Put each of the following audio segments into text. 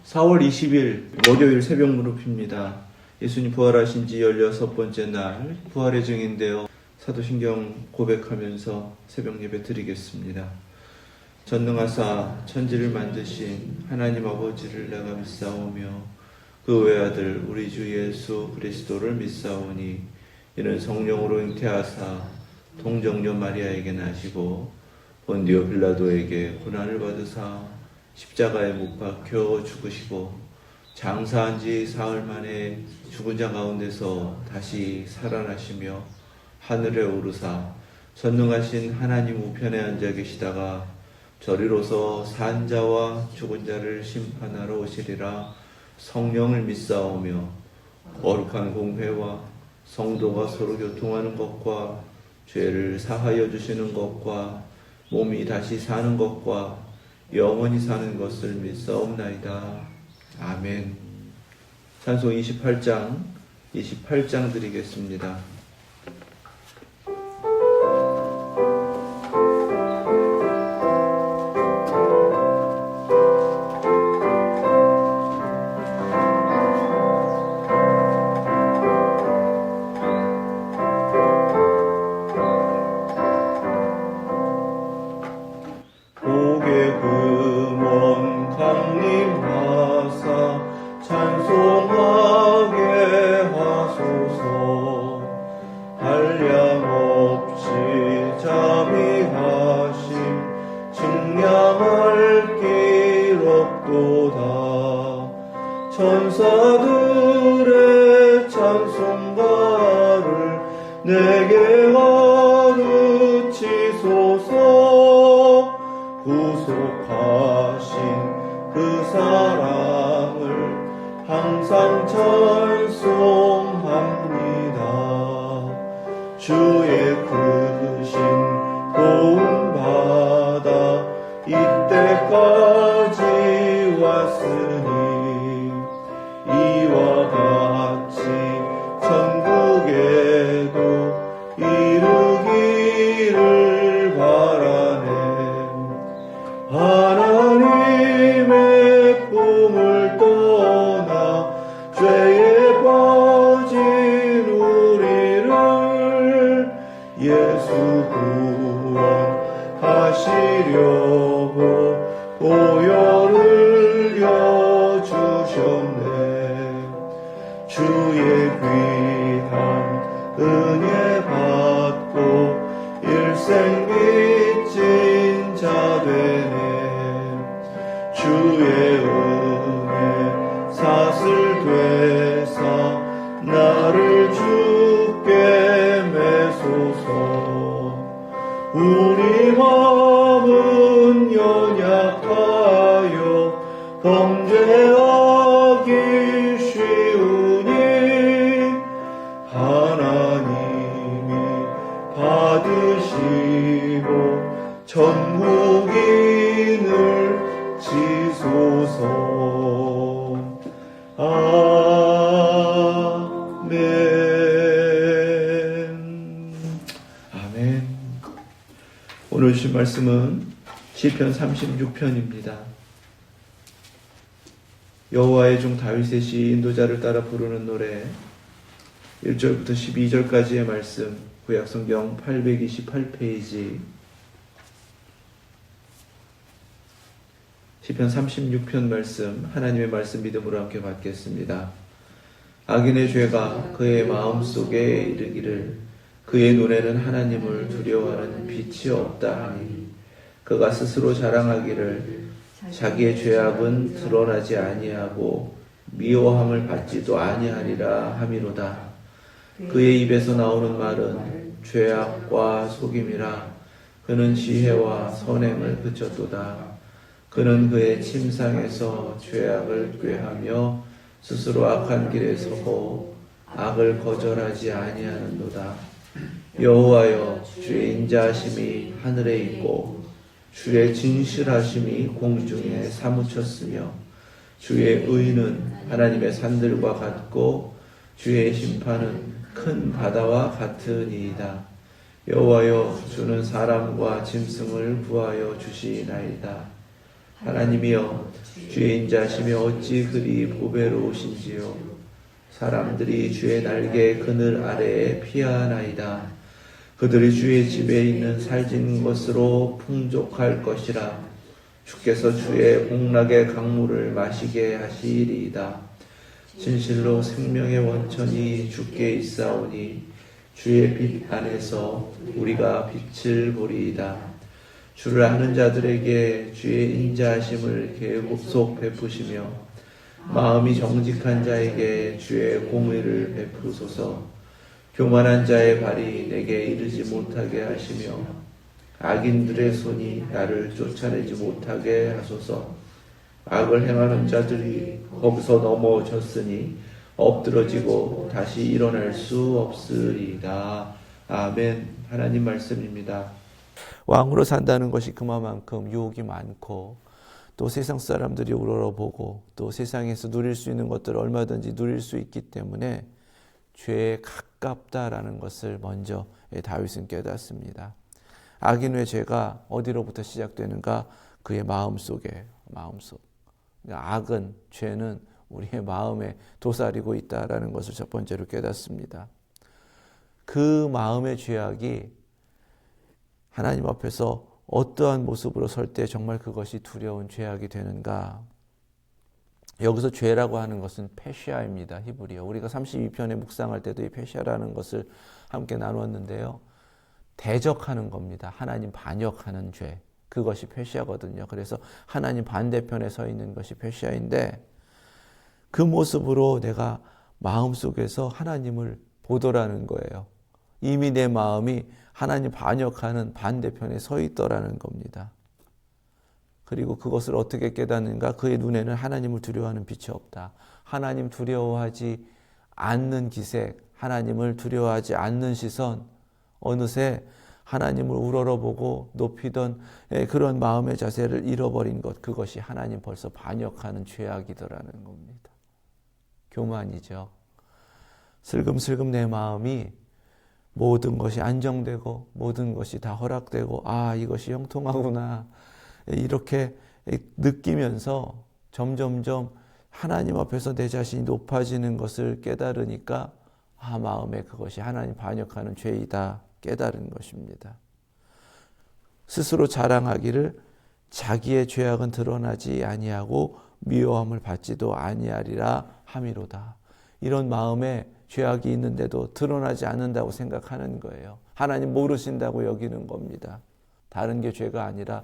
4월 20일 목요일 새벽 무릎입니다. 예수님 부활하신 지 16번째 날 부활의 증인데요. 사도신경 고백하면서 새벽 예배 드리겠습니다. 전능하사 천지를 만드신 하나님 아버지를 내가 믿사오며 그 외아들 우리 주 예수 그리스도를 믿사오니 이는 성령으로 잉태하사 동정녀 마리아에게 나시고 본디오 빌라도에게 고난을 받으사 십자가에 못 박혀 죽으시고 장사한 지 사흘 만에 죽은 자 가운데서 다시 살아나시며 하늘에 오르사 전능하신 하나님 우편에 앉아 계시다가 저리로서 산 자와 죽은 자를 심판하러 오시리라. 성령을 믿사오며 거룩한 공회와 성도가 서로 교통하는 것과 죄를 사하여 주시는 것과 몸이 다시 사는 것과 영원히 사는 것을 믿사옵나이다. 아멘. 찬송 28장 드리겠습니다. 천사들의 찬송가를 내게 가르치소서. 구속하신 그 사랑을 항상 찬송합니다. 주의 크신 도움 받아 이때까지 왔으니 이와 같이 천국에도 이르기를 바라네. 하나님의 꿈을 떠나 죄에 빠진 우리를 예수 구원하시려고 보혈을 주셨네. 주의 귀한 은혜 받고 일생 빚진 자 되네. 주의 은혜 사슬 되사 나를 주께 매소서. 우리 마음은 연약하여 범죄하기 쉬우니 하나님이 받으시고 천국인을 지소서. 아멘. 오늘 주신 말씀은 시편 36편입니다. 여호와의 종 다윗의 인도자를 따라 부르는 노래 1절부터 12절까지의 말씀, 구약성경 828페이지 시편 36편 말씀, 하나님의 말씀 믿음으로 함께 받겠습니다. 악인의 죄가 그의 마음속에 이르기를 그의 눈에는 하나님을 두려워하는 빛이 없다 하니 그가 스스로 자랑하기를 자기의 죄악은 드러나지 아니하고 미워함을 받지도 아니하리라 함이로다. 그의 입에서 나오는 말은 죄악과 속임이라. 그는 지혜와 선행을 그쳤도다. 그는 그의 침상에서 죄악을 꾀하며 스스로 악한 길에 서고 악을 거절하지 아니하는도다. 여호와여, 주의 인자하심이 하늘에 있고 주의 진실하심이 공중에 사무쳤으며 주의 의는 하나님의 산들과 같고 주의 심판은 큰 바다와 같으니이다. 여호와여, 주는 사람과 짐승을 구하여 주시나이다. 하나님이여 주의 인자심이 어찌 그리 보배로우신지요. 사람들이 주의 날개 그늘 아래에 피하나이다. 그들이 주의 집에 있는 살진 것으로 풍족할 것이라. 주께서 주의 복락의 강물을 마시게 하시리이다. 진실로 생명의 원천이 주께 있사오니 주의 빛 안에서 우리가 빛을 보리이다. 주를 아는 자들에게 주의 인자하심을 계속 베푸시며 마음이 정직한 자에게 주의 공의를 베푸소서. 교만한 자의 발이 내게 이르지 못하게 하시며 악인들의 손이 나를 쫓아내지 못하게 하소서. 악을 행하는 자들이 거기서 넘어졌으니 엎드러지고 다시 일어날 수 없으리이다. 아멘. 하나님 말씀입니다. 왕으로 산다는 것이 그만큼 유혹이 많고 또 세상 사람들이 우러러보고 또 세상에서 누릴 수 있는 것들을 얼마든지 누릴 수 있기 때문에 죄에 가깝다라는 것을 먼저 다윗은 깨닫습니다. 악인의 죄가 어디로부터 시작되는가? 그의 마음속. 악은, 죄는 우리의 마음에 도사리고 있다라는 것을 첫 번째로 깨닫습니다. 그 마음의 죄악이 하나님 앞에서 어떠한 모습으로 설 때 정말 그것이 두려운 죄악이 되는가? 여기서 죄라고 하는 것은 페시아입니다. 히브리어. 우리가 32편에 묵상할 때도 이 페시아라는 것을 함께 나누었는데요. 대적하는 겁니다. 하나님 반역하는 죄. 그것이 페시아거든요. 그래서 하나님 반대편에 서 있는 것이 페시아인데 그 모습으로 내가 마음속에서 하나님을 보더라는 거예요. 이미 내 마음이 하나님 반역하는 반대편에 서 있더라는 겁니다. 그리고 그것을 어떻게 깨닫는가? 그의 눈에는 하나님을 두려워하는 빛이 없다. 하나님 두려워하지 않는 기색, 하나님을 두려워하지 않는 시선, 어느새 하나님을 우러러보고 높이던 그런 마음의 자세를 잃어버린 것, 그것이 하나님 벌써 반역하는 죄악이더라는 겁니다. 교만이죠. 슬금슬금 내 마음이 모든 것이 안정되고 모든 것이 다 허락되고 이것이 형통하구나 이렇게 느끼면서 점점점 하나님 앞에서 내 자신이 높아지는 것을 깨달으니까 마음에 그것이 하나님 반역하는 죄이다 깨달은 것입니다. 스스로 자랑하기를 자기의 죄악은 드러나지 아니하고 미워함을 받지도 아니하리라 함이로다. 이런 마음에 죄악이 있는데도 드러나지 않는다고 생각하는 거예요. 하나님 모르신다고 여기는 겁니다. 다른 게 죄가 아니라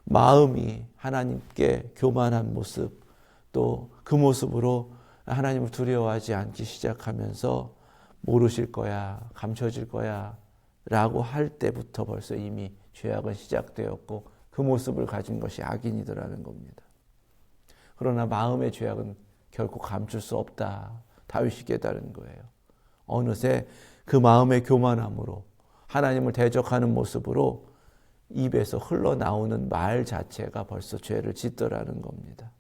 마음이 하나님께 교만한 모습, 또 그 모습으로 하나님을 두려워하지 않기 시작하면서 모르실 거야, 감춰질 거야 라고 할 때부터 벌써 이미 죄악은 시작되었고 그 모습을 가진 것이 악인이더라는 겁니다. 그러나 마음의 죄악은 결코 감출 수 없다. 다윗이 깨달은 거예요. 어느새 그 마음의 교만함으로 하나님을 대적하는 모습으로 입에서 흘러나오는 말 자체가 벌써 죄를 짓더라는 겁니다.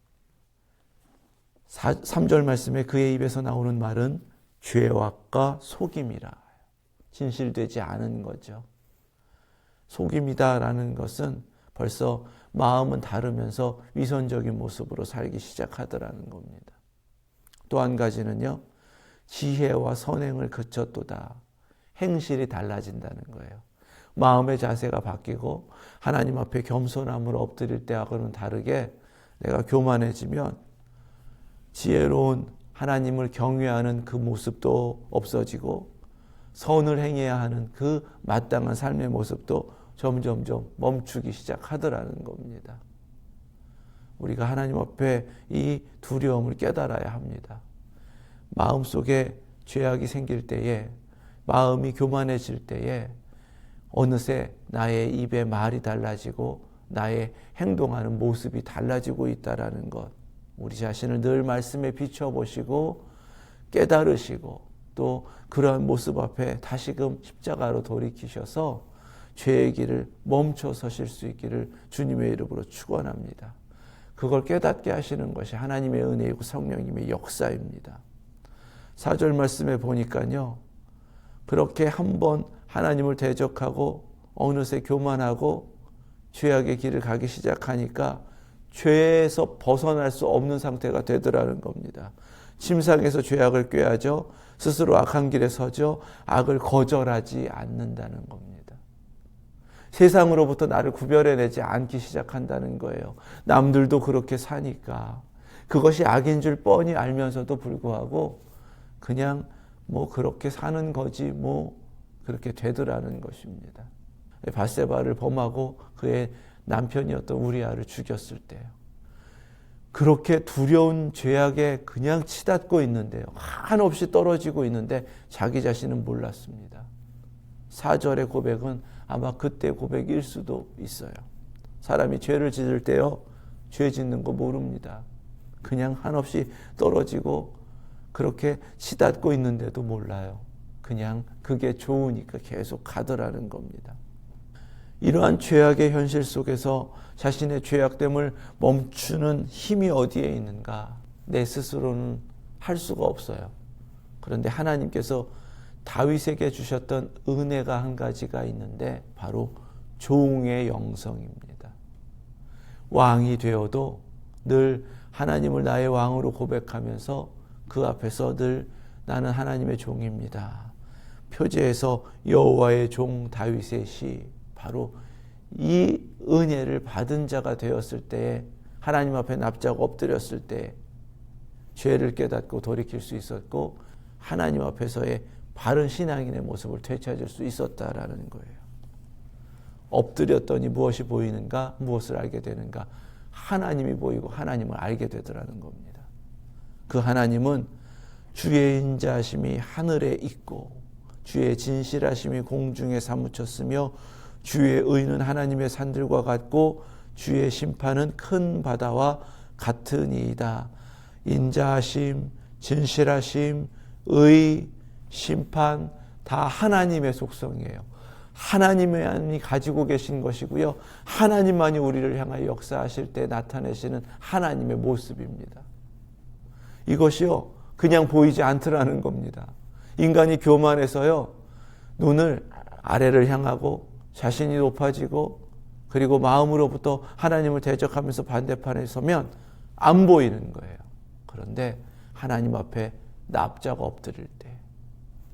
3절 말씀에 그의 입에서 나오는 말은 죄악과 속임이라. 진실되지 않은 거죠. 속임이다라는 것은 벌써 마음은 다르면서 위선적인 모습으로 살기 시작하더라는 겁니다. 또 한 가지는요. 지혜와 선행을 그쳤도다. 행실이 달라진다는 거예요. 마음의 자세가 바뀌고 하나님 앞에 겸손함으로 엎드릴 때하고는 다르게 내가 교만해지면 지혜로운 하나님을 경외하는 그 모습도 없어지고 선을 행해야 하는 그 마땅한 삶의 모습도 점점점 멈추기 시작하더라는 겁니다. 우리가 하나님 앞에 이 두려움을 깨달아야 합니다. 마음속에 죄악이 생길 때에, 마음이 교만해질 때에 어느새 나의 입의 말이 달라지고 나의 행동하는 모습이 달라지고 있다는 것. 우리 자신을 늘 말씀에 비춰보시고 깨달으시고 또 그러한 모습 앞에 다시금 십자가로 돌이키셔서 죄의 길을 멈춰 서실 수 있기를 주님의 이름으로 축원합니다. 그걸 깨닫게 하시는 것이 하나님의 은혜이고 성령님의 역사입니다. 4절 말씀에 보니까요. 그렇게 한번 하나님을 대적하고 어느새 교만하고 죄악의 길을 가기 시작하니까 죄에서 벗어날 수 없는 상태가 되더라는 겁니다. 침상에서 죄악을 꾀하죠. 스스로 악한 길에 서죠. 악을 거절하지 않는다는 겁니다. 세상으로부터 나를 구별해내지 않기 시작한다는 거예요. 남들도 그렇게 사니까 그것이 악인 줄 뻔히 알면서도 불구하고 그냥 뭐 그렇게 사는 거지 뭐 그렇게 되더라는 것입니다. 밧세바를 범하고 그의 남편이었던 우리아를 죽였을 때요. 그렇게 두려운 죄악에 그냥 치닫고 있는데요. 한없이 떨어지고 있는데 자기 자신은 몰랐습니다. 4절의 고백은 아마 그때 고백일 수도 있어요. 사람이 죄를 짓을 때요. 죄 짓는 거 모릅니다. 그냥 한없이 떨어지고 그렇게 치닫고 있는데도 몰라요. 그냥 그게 좋으니까 계속 가더라는 겁니다. 이러한 죄악의 현실 속에서 자신의 죄악됨을 멈추는 힘이 어디에 있는가? 내 스스로는 할 수가 없어요. 그런데 하나님께서 다윗에게 주셨던 은혜가 한 가지가 있는데 바로 종의 영성입니다. 왕이 되어도 늘 하나님을 나의 왕으로 고백하면서 그 앞에서 늘 나는 하나님의 종입니다. 표제에서 여호와의 종 다윗의 시, 바로 이 은혜를 받은 자가 되었을 때에 하나님 앞에 납작 엎드렸을 때 죄를 깨닫고 돌이킬 수 있었고 하나님 앞에서의 바른 신앙인의 모습을 되찾을 수 있었다라는 거예요. 엎드렸더니 무엇이 보이는가? 무엇을 알게 되는가? 하나님이 보이고 하나님을 알게 되더라는 겁니다. 그 하나님은 주의 인자하심이 하늘에 있고 주의 진실하심이 공중에 사무쳤으며 주의 의는 하나님의 산들과 같고 주의 심판은 큰 바다와 같으니이다. 인자하심, 진실하심, 의, 심판 다 하나님의 속성이에요. 하나님만이 가지고 계신 것이고요. 하나님만이 우리를 향하여 역사하실 때 나타내시는 하나님의 모습입니다. 이것이요 그냥 보이지 않더라는 겁니다. 인간이 교만해서요 눈을 아래를 향하고 자신이 높아지고 그리고 마음으로부터 하나님을 대적하면서 반대편에 서면 안 보이는 거예요. 그런데 하나님 앞에 납작 엎드릴 때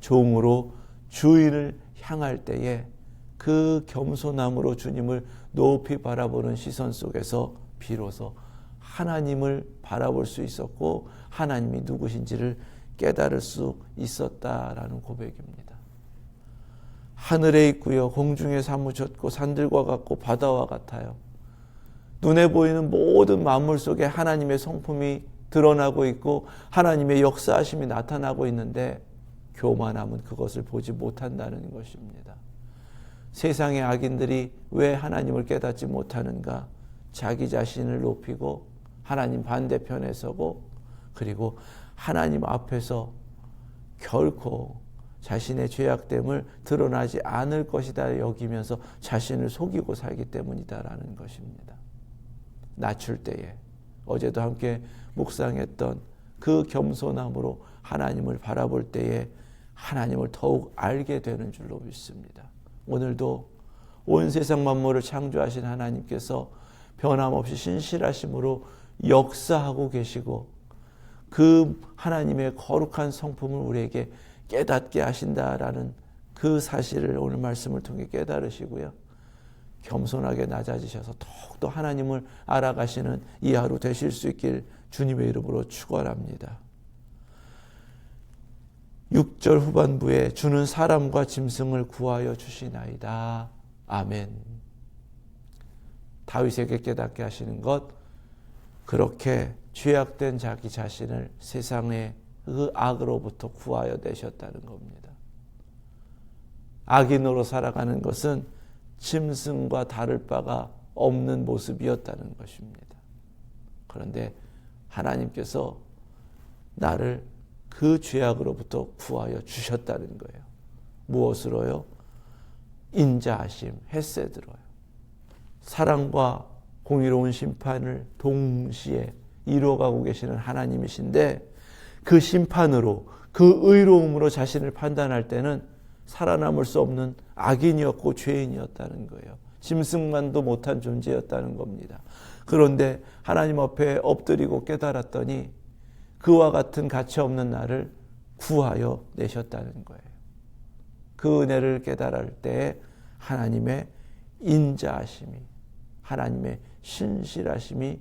종으로 주인을 향할 때에 그 겸손함으로 주님을 높이 바라보는 시선 속에서 비로소 하나님을 바라볼 수 있었고 하나님이 누구신지를 깨달을 수 있었다라는 고백입니다. 하늘에 있고요. 공중에 사무쳤고 산들과 같고 바다와 같아요. 눈에 보이는 모든 만물 속에 하나님의 성품이 드러나고 있고 하나님의 역사하심이 나타나고 있는데 교만함은 그것을 보지 못한다는 것입니다. 세상의 악인들이 왜 하나님을 깨닫지 못하는가? 자기 자신을 높이고 하나님 반대편에 서고 그리고 하나님 앞에서 결코 자신의 죄악됨을 드러나지 않을 것이다 여기면서 자신을 속이고 살기 때문이다라는 것입니다. 낮출 때에 어제도 함께 묵상했던 그 겸손함으로 하나님을 바라볼 때에 하나님을 더욱 알게 되는 줄로 믿습니다. 오늘도 온 세상 만물을 창조하신 하나님께서 변함없이 신실하심으로 역사하고 계시고 그 하나님의 거룩한 성품을 우리에게 깨닫게 하신다라는 그 사실을 오늘 말씀을 통해 깨달으시고요. 겸손하게 낮아지셔서 더욱더 하나님을 알아가시는 이 하루 되실 수 있길 주님의 이름으로 축원합니다. 6절 후반부에 주는 사람과 짐승을 구하여 주시나이다. 아멘. 다윗에게 깨닫게 하시는 것, 그렇게 죄악된 자기 자신을 세상의 그 악으로부터 구하여 내셨다는 겁니다. 악인으로 살아가는 것은 짐승과 다를 바가 없는 모습이었다는 것입니다. 그런데 하나님께서 나를 그 죄악으로부터 구하여 주셨다는 거예요. 무엇으로요? 인자하심, 헤세드로요. 사랑과 공의로운 심판을 동시에 이루어가고 계시는 하나님이신데 그 심판으로 그 의로움으로 자신을 판단할 때는 살아남을 수 없는 악인이었고 죄인이었다는 거예요. 짐승만도 못한 존재였다는 겁니다. 그런데 하나님 앞에 엎드리고 깨달았더니 그와 같은 가치 없는 나를 구하여 내셨다는 거예요. 그 은혜를 깨달을 때 하나님의 인자하심이, 하나님의 신실하심이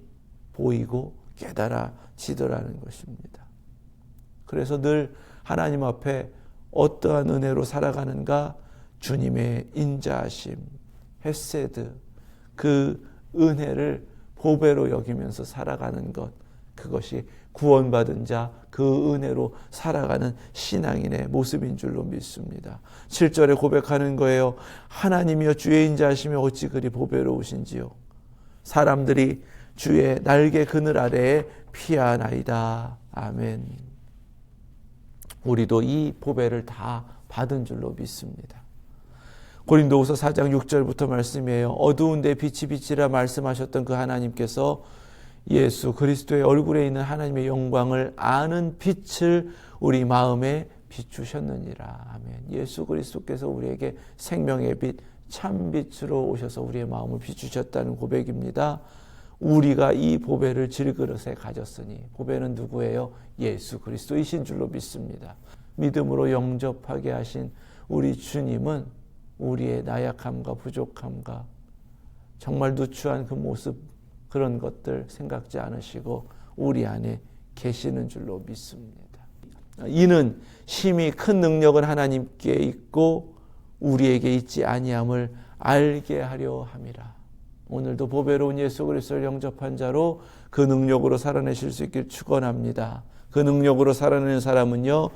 보이고 깨달아지더라는 것입니다. 그래서 늘 하나님 앞에 어떠한 은혜로 살아가는가? 주님의 인자하심, 헤세드, 그 은혜를 보배로 여기면서 살아가는 것, 그것이 구원받은 자, 그 은혜로 살아가는 신앙인의 모습인 줄로 믿습니다. 7절에 고백하는 거예요. 하나님이여 주의 인자하심이 어찌 그리 보배로우신지요. 사람들이 주의 날개 그늘 아래에 피하나이다. 아멘. 우리도 이 보배를 다 받은 줄로 믿습니다. 고린도후서 4장 6절부터 말씀이에요. 어두운 데 빛이 빛이라 말씀하셨던 그 하나님께서 예수 그리스도의 얼굴에 있는 하나님의 영광을 아는 빛을 우리 마음에 비추셨느니라. 아멘. 예수 그리스도께서 우리에게 생명의 빛, 참빛으로 오셔서 우리의 마음을 비추셨다는 고백입니다. 우리가 이 보배를 질그릇에 가졌으니, 보배는 누구예요? 예수 그리스도이신 줄로 믿습니다. 믿음으로 영접하게 하신 우리 주님은 우리의 나약함과 부족함과 정말 누추한 그 모습, 그런 것들 생각지 않으시고 우리 안에 계시는 줄로 믿습니다. 이는 심히 큰 능력은 하나님께 있고 우리에게 있지 아니함을 알게 하려 함이라. 오늘도 보배로운 예수 그리스도를 영접한 자로 그 능력으로 살아내실 수 있길 축원합니다. 그 능력으로 살아내는 사람은요,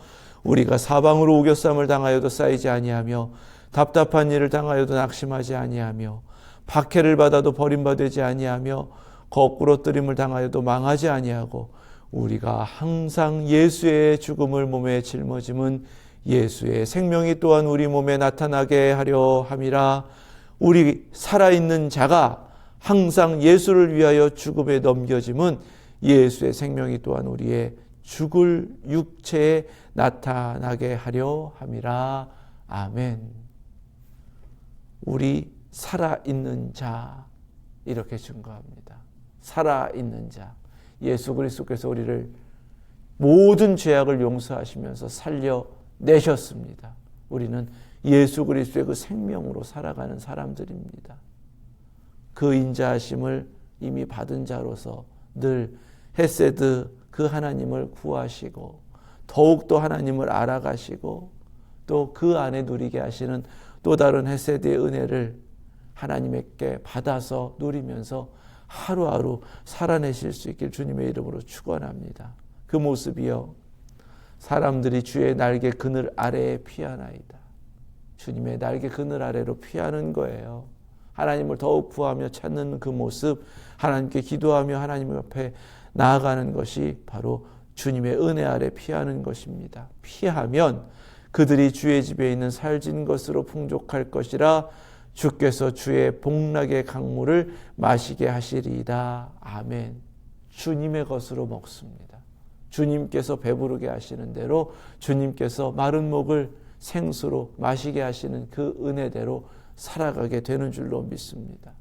우리가 사방으로 우겨쌈을 당하여도 쌓이지 아니하며 답답한 일을 당하여도 낙심하지 아니하며 박해를 받아도 버림받지 아니하며 거꾸로 뜨림을 당하여도 망하지 아니하고 우리가 항상 예수의 죽음을 몸에 짊어짐은 예수의 생명이 또한 우리 몸에 나타나게 하려 함이라. 우리 살아있는 자가 항상 예수를 위하여 죽음에 넘겨짐은 예수의 생명이 또한 우리의 죽을 육체에 나타나게 하려 함이라. 아멘. 우리 살아있는 자, 이렇게 증거합니다. 살아있는 자, 예수 그리스도께서 우리를 모든 죄악을 용서하시면서 살려내셨습니다. 우리는 예수 그리스도의 그 생명으로 살아가는 사람들입니다. 그 인자하심을 이미 받은 자로서 늘 헤세드, 그 하나님을 구하시고 더욱더 하나님을 알아가시고 또 그 안에 누리게 하시는 또 다른 헤세드의 은혜를 하나님께 받아서 누리면서 하루하루 살아내실 수 있길 주님의 이름으로 축원합니다. 그 모습이요, 사람들이 주의 날개 그늘 아래에 피하나이다. 주님의 날개 그늘 아래로 피하는 거예요. 하나님을 더욱 구하며 찾는 그 모습, 하나님께 기도하며 하나님 앞에 나아가는 것이 바로 주님의 은혜 아래 피하는 것입니다. 피하면 그들이 주의 집에 있는 살진 것으로 풍족할 것이라. 주께서 주의 복락의 강물을 마시게 하시리이다. 아멘. 주님의 것으로 먹습니다. 주님께서 배부르게 하시는 대로, 주님께서 마른 목을 생수로 마시게 하시는 그 은혜대로 살아가게 되는 줄로 믿습니다.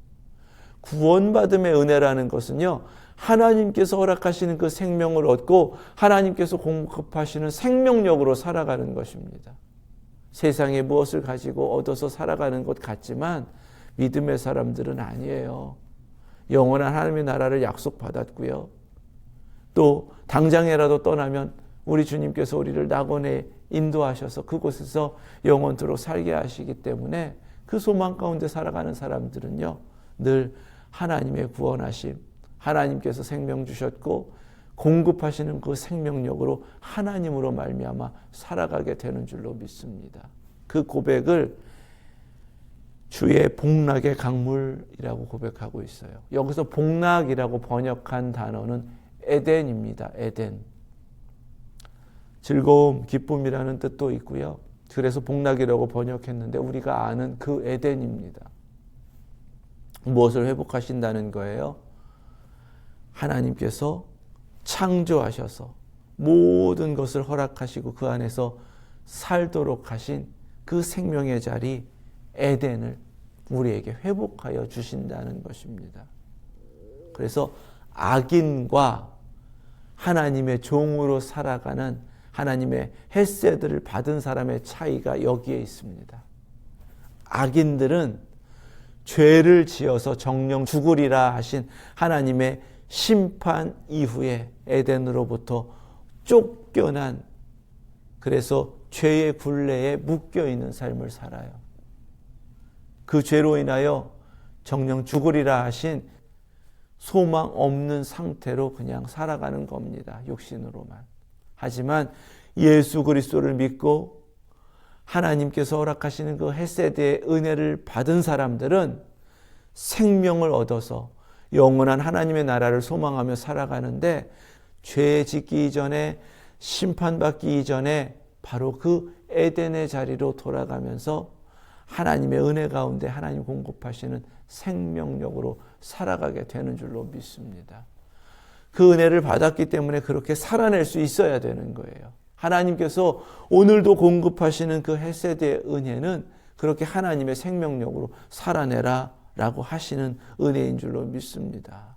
구원받음의 은혜라는 것은요, 하나님께서 허락하시는 그 생명을 얻고 하나님께서 공급하시는 생명력으로 살아가는 것입니다. 세상에 무엇을 가지고 얻어서 살아가는 것 같지만 믿음의 사람들은 아니에요. 영원한 하나님의 나라를 약속받았고요. 또 당장이라도 떠나면 우리 주님께서 우리를 낙원에 인도하셔서 그곳에서 영원토록 살게 하시기 때문에 그 소망 가운데 살아가는 사람들은요, 늘 하나님의 구원하심, 하나님께서 생명 주셨고 공급하시는 그 생명력으로 하나님으로 말미암아 살아가게 되는 줄로 믿습니다. 그 고백을 주의 복락의 강물이라고 고백하고 있어요. 여기서 복락이라고 번역한 단어는 에덴입니다. 에덴. 즐거움, 기쁨이라는 뜻도 있고요. 그래서 복락이라고 번역했는데 우리가 아는 그 에덴입니다. 무엇을 회복하신다는 거예요? 하나님께서 창조하셔서 모든 것을 허락하시고 그 안에서 살도록 하신 그 생명의 자리 에덴을 우리에게 회복하여 주신다는 것입니다. 그래서 악인과 하나님의 종으로 살아가는 하나님의 헤세드를 받은 사람의 차이가 여기에 있습니다. 악인들은 죄를 지어서 정령 죽으리라 하신 하나님의 심판 이후에 에덴으로부터 쫓겨난, 그래서 죄의 굴레에 묶여있는 삶을 살아요. 그 죄로 인하여 정령 죽으리라 하신 소망 없는 상태로 그냥 살아가는 겁니다. 육신으로만. 하지만 예수 그리스도를 믿고 하나님께서 허락하시는 그 헤세드의 은혜를 받은 사람들은 생명을 얻어서 영원한 하나님의 나라를 소망하며 살아가는데, 죄 짓기 이전에, 심판받기 이전에 바로 그 에덴의 자리로 돌아가면서 하나님의 은혜 가운데 하나님 공급하시는 생명력으로 살아가게 되는 줄로 믿습니다. 그 은혜를 받았기 때문에 그렇게 살아낼 수 있어야 되는 거예요. 하나님께서 오늘도 공급하시는 그 헤세드의 은혜는 그렇게 하나님의 생명력으로 살아내라 라고 하시는 은혜인 줄로 믿습니다.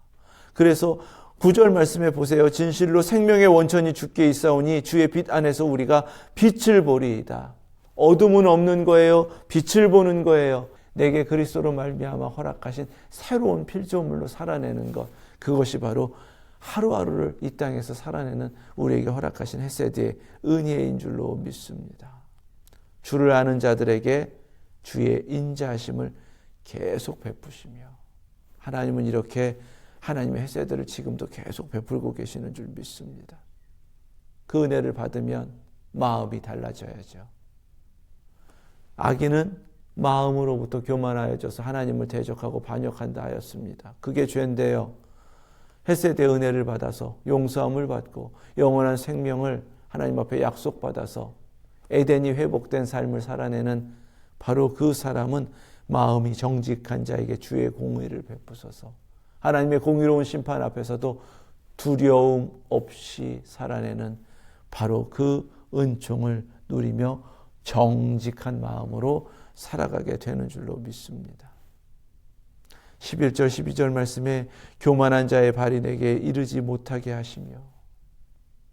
그래서 9절 말씀해 보세요. 진실로 생명의 원천이 주께 있사오니 주의 빛 안에서 우리가 빛을 보리이다. 어둠은 없는 거예요. 빛을 보는 거예요. 내게 그리스도로 말미암아 허락하신 새로운 필조물로 살아내는 것, 그것이 바로 하루하루를 이 땅에서 살아내는 우리에게 허락하신 헤세드의 은혜인 줄로 믿습니다. 주를 아는 자들에게 주의 인자하심을 계속 베푸시며, 하나님은 이렇게 하나님의 헤세드를 지금도 계속 베풀고 계시는 줄 믿습니다. 그 은혜를 받으면 마음이 달라져야죠. 악인은 마음으로부터 교만하여져서 하나님을 대적하고 반역한다 하였습니다. 그게 죄인데요. 헤세드의 은혜를 받아서 용서함을 받고 영원한 생명을 하나님 앞에 약속받아서 에덴이 회복된 삶을 살아내는 바로 그 사람은 마음이 정직한 자에게 주의 공의를 베푸소서, 하나님의 공의로운 심판 앞에서도 두려움 없이 살아내는 바로 그 은총을 누리며 정직한 마음으로 살아가게 되는 줄로 믿습니다. 11절 12절 말씀에 교만한 자의 발이 내게 이르지 못하게 하시며,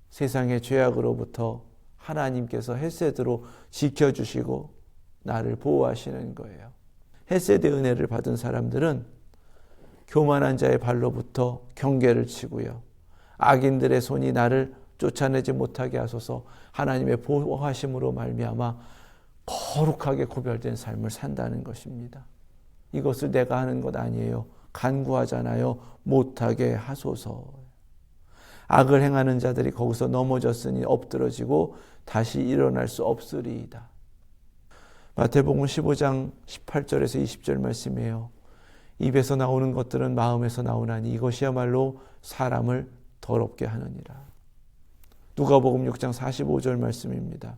세상의 죄악으로부터 하나님께서 헤세드로 지켜주시고 나를 보호하시는 거예요. 헤세드의 은혜를 받은 사람들은 교만한 자의 발로부터 경계를 치고요, 악인들의 손이 나를 쫓아내지 못하게 하소서, 하나님의 보호하심으로 말미암아 거룩하게 구별된 삶을 산다는 것입니다. 이것을 내가 하는 것 아니에요. 간구하잖아요. 못하게 하소서. 악을 행하는 자들이 거기서 넘어졌으니 엎드러지고 다시 일어날 수 없으리이다. 마태복음 15장 18절에서 20절 말씀이에요. 입에서 나오는 것들은 마음에서 나오나니 이것이야말로 사람을 더럽게 하느니라. 누가복음 6장 45절 말씀입니다.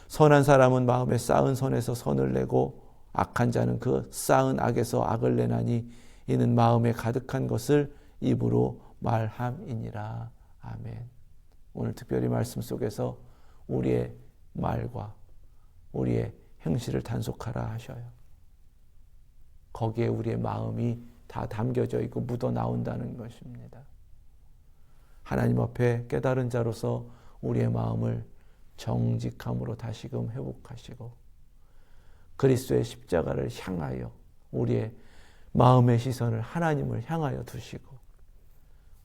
선한 사람은 마음에 쌓은 선에서 선을 내고 악한 자는 그 쌓은 악에서 악을 내나니 이는 마음에 가득한 것을 입으로 말함이니라. 아멘. 오늘 특별히 말씀 속에서 우리의 말과 우리의 행실을 단속하라 하셔요. 거기에 우리의 마음이 다 담겨져 있고 묻어 나온다는 것입니다. 하나님 앞에 깨달은 자로서 우리의 마음을 정직함으로 다시금 회복하시고 그리스도의 십자가를 향하여 우리의 마음의 시선을 하나님을 향하여 두시고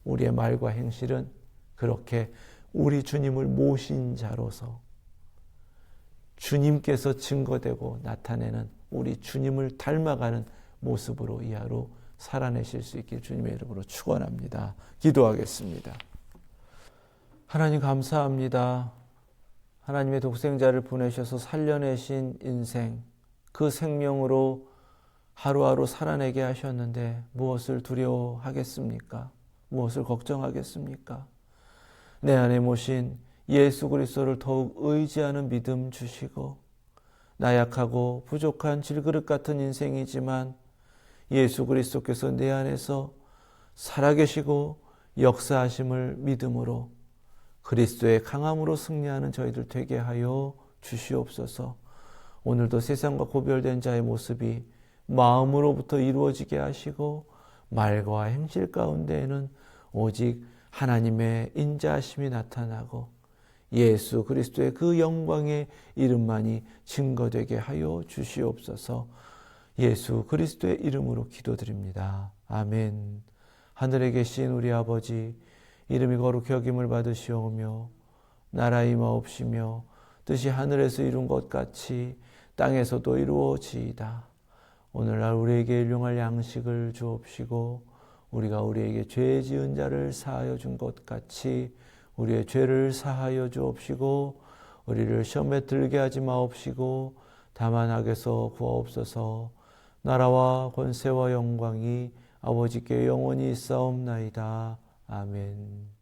우리의 말과 행실은 그렇게 우리 주님을 모신 자로서 주님께서 증거되고 나타내는 우리 주님을 닮아가는 모습으로 이 하루 살아내실 수 있길 주님의 이름으로 축원합니다. 기도하겠습니다. 하나님 감사합니다. 하나님의 독생자를 보내셔서 살려내신 인생, 그 생명으로 하루하루 살아내게 하셨는데 무엇을 두려워하겠습니까? 무엇을 걱정하겠습니까? 내 안에 모신 예수 그리스도를 더욱 의지하는 믿음 주시고 나약하고 부족한 질그릇 같은 인생이지만 예수 그리스도께서 내 안에서 살아계시고 역사하심을 믿음으로 그리스도의 강함으로 승리하는 저희들 되게 하여 주시옵소서. 오늘도 세상과 고별된 자의 모습이 마음으로부터 이루어지게 하시고 말과 행실 가운데에는 오직 하나님의 인자하심이 나타나고 예수 그리스도의 그 영광의 이름만이 증거되게 하여 주시옵소서. 예수 그리스도의 이름으로 기도드립니다. 아멘. 하늘에 계신 우리 아버지, 이름이 거룩히 여김을 받으시오며 나라 임하옵시며 뜻이 하늘에서 이룬 것 같이 땅에서도 이루어지이다. 오늘날 우리에게 일용할 양식을 주옵시고 우리가 우리에게 죄 지은 자를 사하여 준 것 같이 우리의 죄를 사하여 주옵시고 우리를 시험에 들게 하지 마옵시고 다만 악에서 구하옵소서. 나라와 권세와 영광이 아버지께 영원히 있사옵나이다. 아멘.